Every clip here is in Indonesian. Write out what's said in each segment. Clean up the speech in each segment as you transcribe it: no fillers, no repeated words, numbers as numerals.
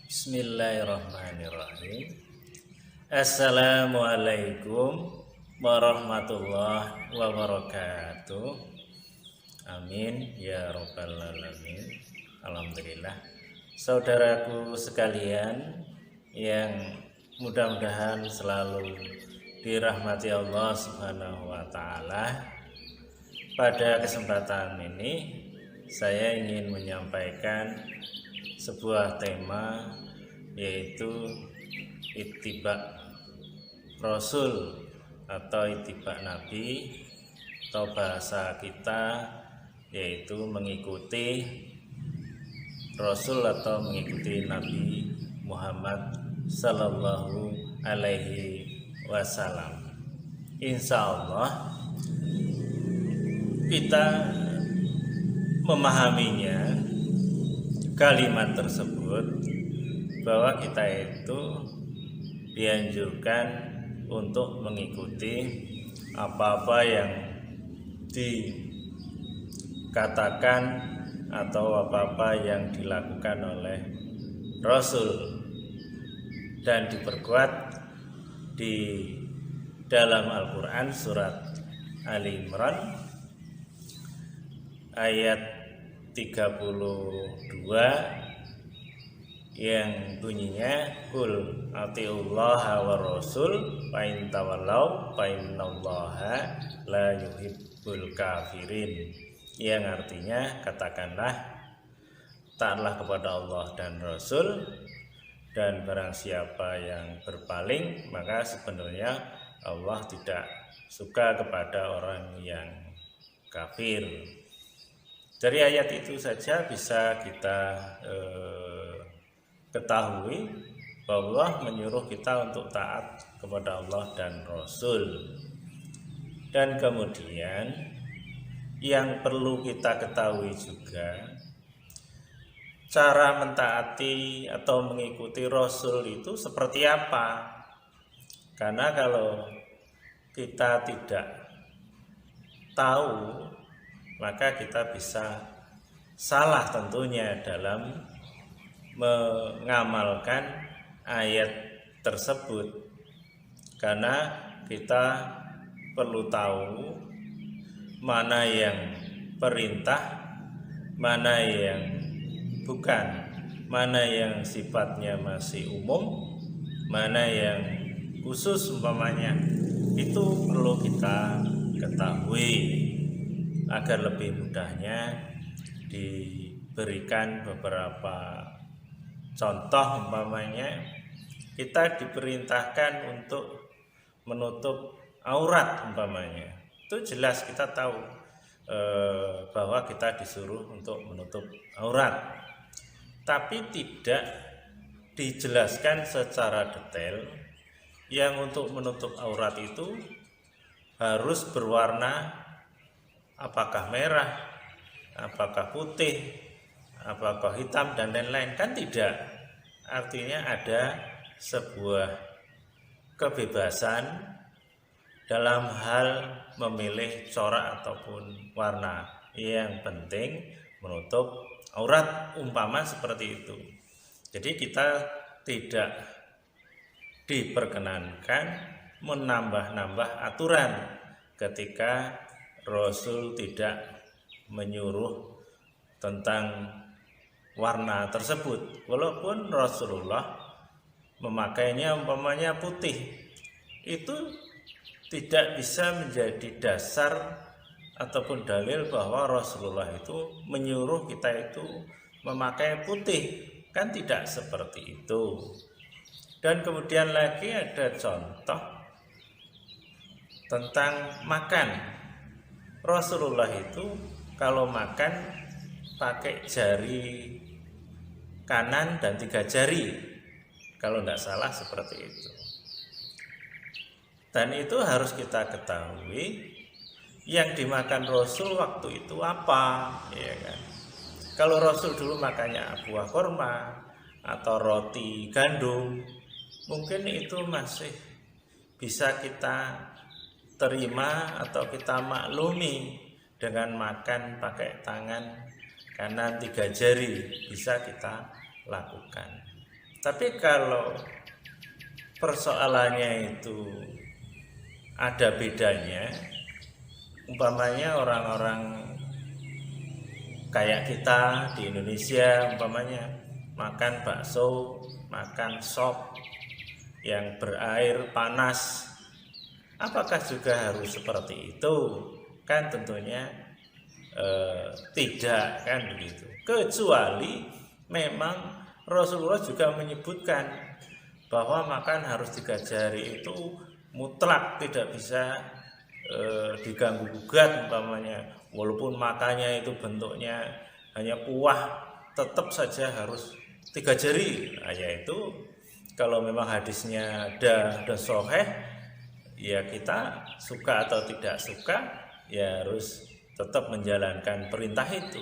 Bismillahirrahmanirrahim. Assalamualaikum warahmatullahi wabarakatuh. Amin ya rabbal alamin. Alhamdulillah. Saudaraku sekalian yang mudah-mudahan selalu dirahmati Allah Subhanahu wa taala. Pada kesempatan ini saya ingin menyampaikan sebuah tema, yaitu ittiba Rasul atau ittiba Nabi, atau bahasa kita yaitu mengikuti Rasul atau mengikuti Nabi Muhammad Sallallahu Alaihi Wasallam. Insya Allah kita memahaminya, kalimat tersebut, bahwa kita itu dianjurkan untuk mengikuti apa-apa yang dikatakan atau apa-apa yang dilakukan oleh Rasul, dan diperkuat di dalam Al-Quran surat Ali Imran ayat 32 yang bunyinya kul atiullaha wa rasul fa in tawallaw fa innallaha la yuhibbul kafirin, yang artinya katakanlah taatlah kepada Allah dan Rasul, dan barang siapa yang berpaling maka sebenarnya Allah tidak suka kepada orang yang kafir. Dari ayat itu saja bisa kita ketahui bahwa Allah menyuruh kita untuk taat kepada Allah dan Rasul. Dan kemudian yang perlu kita ketahui juga, cara mentaati atau mengikuti Rasul itu seperti apa. Karena kalau kita tidak tahu, maka kita bisa salah tentunya dalam mengamalkan ayat tersebut. Karena kita perlu tahu mana yang perintah, mana yang bukan, mana yang sifatnya masih umum, mana yang khusus umpamanya. Itu perlu kita ketahui agar lebih mudahnya diberikan beberapa contoh. Umpamanya kita diperintahkan untuk menutup aurat umpamanya, itu jelas kita tahu bahwa kita disuruh untuk menutup aurat, tapi tidak dijelaskan secara detail yang untuk menutup aurat itu harus berwarna apakah merah, apakah putih, apakah hitam, dan lain-lain. Kan tidak. Artinya ada sebuah kebebasan dalam hal memilih corak ataupun warna. Yang penting menutup aurat, umpama seperti itu. Jadi kita tidak diperkenankan menambah-nambah aturan ketika Rasul tidak menyuruh tentang warna tersebut. Walaupun Rasulullah memakainya umpamanya putih, itu tidak bisa menjadi dasar ataupun dalil bahwa Rasulullah itu menyuruh kita itu memakai putih. Kan tidak seperti itu. Dan kemudian lagi ada contoh tentang makan. Rasulullah itu kalau makan pakai jari kanan dan 3 jari, kalau tidak salah seperti itu. Dan itu harus kita ketahui yang dimakan Rasul waktu itu apa, ya kan? Kalau Rasul dulu makannya buah kurma atau roti gandum, mungkin itu masih bisa kita terima atau kita maklumi dengan makan pakai tangan kanan 3 jari, bisa kita lakukan. Tapi kalau persoalannya itu ada bedanya, umpamanya orang-orang kayak kita di Indonesia umpamanya makan bakso, makan sop yang berair panas, apakah juga harus seperti itu? Kan tentunya tidak, kan begitu. Kecuali memang Rasulullah juga menyebutkan bahwa makan harus 3 jari itu mutlak, tidak bisa diganggu gugat umpamanya, walaupun makannya itu bentuknya hanya kuah, tetap saja harus 3 jari. Nah, yaitu kalau memang hadisnya ada dan sahih, ya kita suka atau tidak suka ya harus tetap menjalankan perintah itu.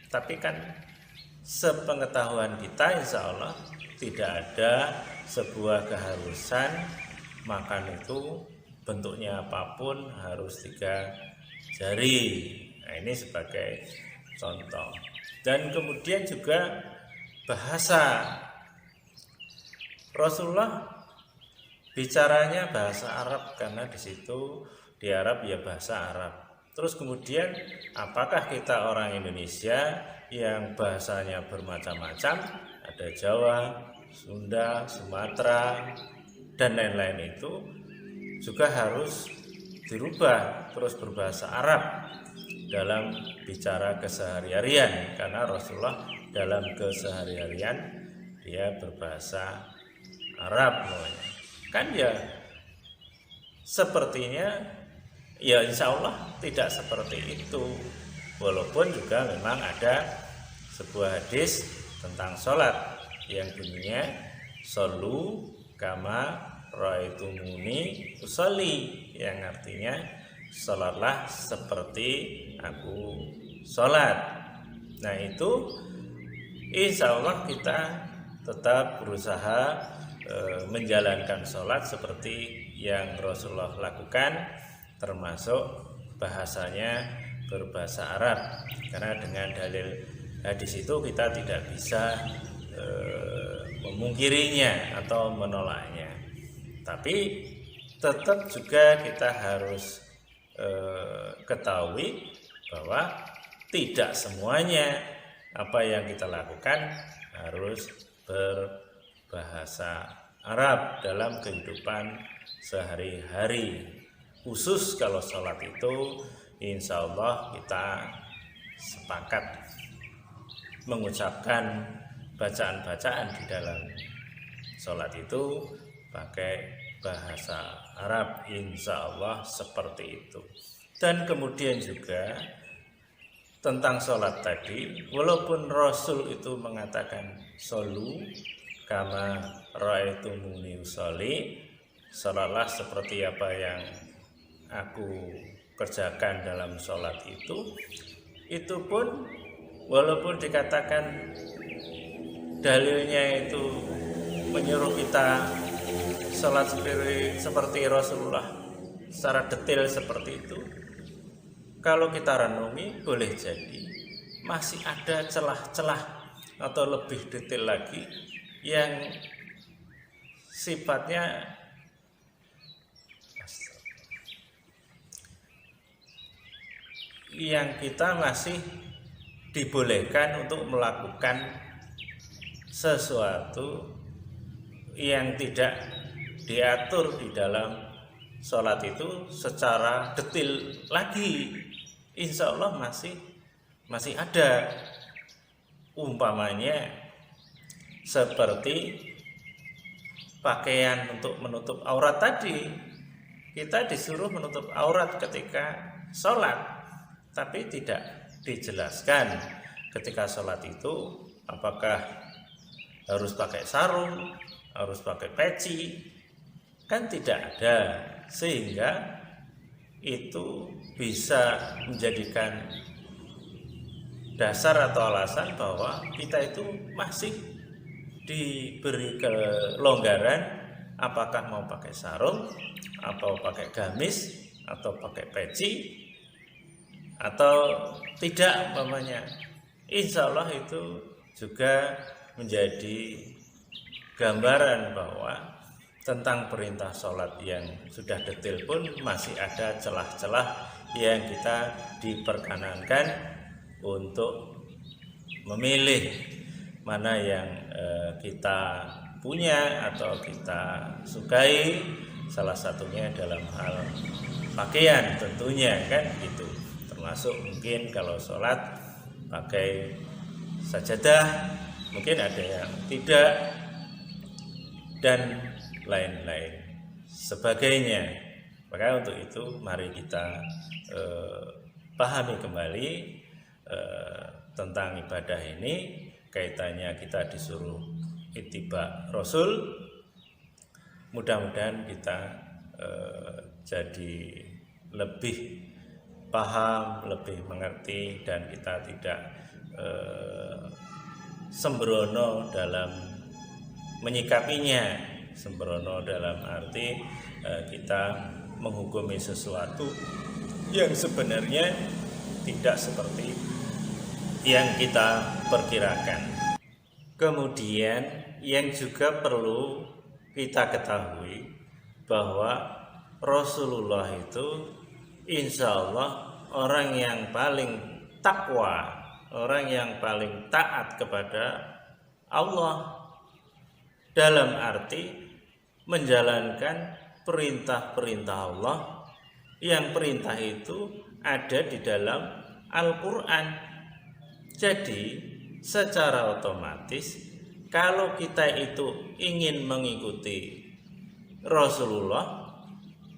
Tapi kan sepengetahuan kita insya Allah tidak ada sebuah keharusan makan itu bentuknya apapun harus 3 jari. Nah, ini sebagai contoh. Dan kemudian juga bahasa Rasulullah bicaranya bahasa Arab, karena di situ di Arab ya bahasa Arab. Terus kemudian apakah kita orang Indonesia yang bahasanya bermacam-macam, ada Jawa, Sunda, Sumatera dan lain-lain, itu juga harus dirubah terus berbahasa Arab dalam bicara kesehari-harian, karena Rasulullah dalam kesehari-harian dia berbahasa Arab namanya. Kan ya sepertinya ya insya Allah tidak seperti itu, walaupun juga memang ada sebuah hadis tentang sholat yang bunyinya shollu kama ra'aitumuni usolli, yang artinya sholatlah seperti aku sholat. Nah itu insya Allah kita tetap berusaha menjalankan sholat seperti yang Rasulullah lakukan, termasuk bahasanya berbahasa Arab, karena dengan dalil hadis itu kita tidak bisa memungkirinya atau menolaknya. Tapi tetap juga kita harus ketahui bahwa tidak semuanya apa yang kita lakukan harus berbahasa Arab dalam kehidupan sehari-hari. Khusus kalau sholat itu insya Allah kita sepakat mengucapkan bacaan-bacaan di dalam sholat itu pakai bahasa Arab, insya Allah seperti itu. Dan kemudian juga tentang sholat tadi, walaupun Rasul itu mengatakan shollu kama ra'aitumuni usolli, sholatlah seperti apa yang aku kerjakan dalam sholat itu pun walaupun dikatakan dalilnya itu menyuruh kita sholat seperti Rasulullah secara detail seperti itu, kalau kita renungi boleh jadi masih ada celah-celah atau lebih detail lagi yang sifatnya yang kita masih dibolehkan untuk melakukan sesuatu yang tidak diatur di dalam sholat itu secara detail lagi. Insya Allah masih ada, umpamanya seperti pakaian untuk menutup aurat tadi. Kita disuruh menutup aurat ketika sholat, tapi tidak dijelaskan ketika sholat itu apakah harus pakai sarung, harus pakai peci, kan tidak ada, sehingga itu bisa menjadikan dasar atau alasan bahwa kita itu masih diberi kelonggaran apakah mau pakai sarung atau pakai gamis atau pakai peci atau tidak umpamanya. Insya Allah itu juga menjadi gambaran bahwa tentang perintah sholat yang sudah detail pun masih ada celah-celah yang kita diperkenankan untuk memilih mana yang kita punya atau kita sukai, salah satunya dalam hal pakaian tentunya kan gitu, termasuk mungkin kalau sholat pakai sajadah, mungkin ada yang tidak, dan lain-lain sebagainya. Maka untuk itu mari kita pahami kembali tentang ibadah ini. Kaitannya kita disuruh ittiba Rasul. Mudah-mudahan kita jadi lebih paham, lebih mengerti, dan kita tidak sembrono dalam menyikapinya. Sembrono dalam arti kita menghukumi sesuatu yang sebenarnya tidak seperti yang kita perkirakan. Kemudian yang juga perlu kita ketahui bahwa Rasulullah itu insya Allah orang yang paling takwa, orang yang paling taat kepada Allah, dalam arti menjalankan perintah-perintah Allah, yang perintah itu ada di dalam Al-Quran. Jadi secara otomatis kalau kita itu ingin mengikuti Rasulullah,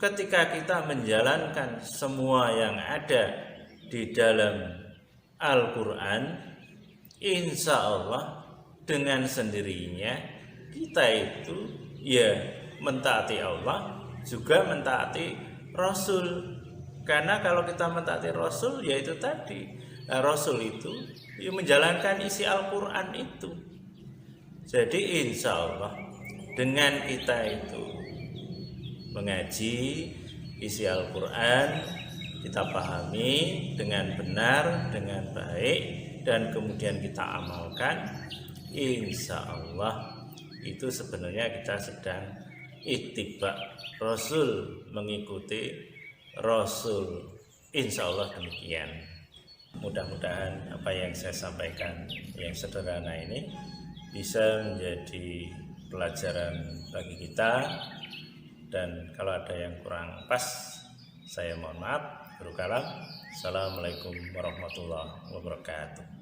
ketika kita menjalankan semua yang ada di dalam Al-Quran, insya Allah dengan sendirinya kita itu ya mentaati Allah, juga mentaati Rasul. Karena kalau kita mentaati Rasul, yaitu tadi Rasul itu ya menjalankan isi Al-Quran itu. Jadi insya Allah dengan kita itu mengaji isi Al-Quran, kita pahami dengan benar, dengan baik, dan kemudian kita amalkan, insya Allah itu sebenarnya kita sedang ittiba Rasul, mengikuti Rasul. Insya Allah demikian. Mudah-mudahan apa yang saya sampaikan yang sederhana ini bisa menjadi pelajaran bagi kita, dan kalau ada yang kurang pas saya mohon maaf. Assalamualaikum warahmatullahi wabarakatuh.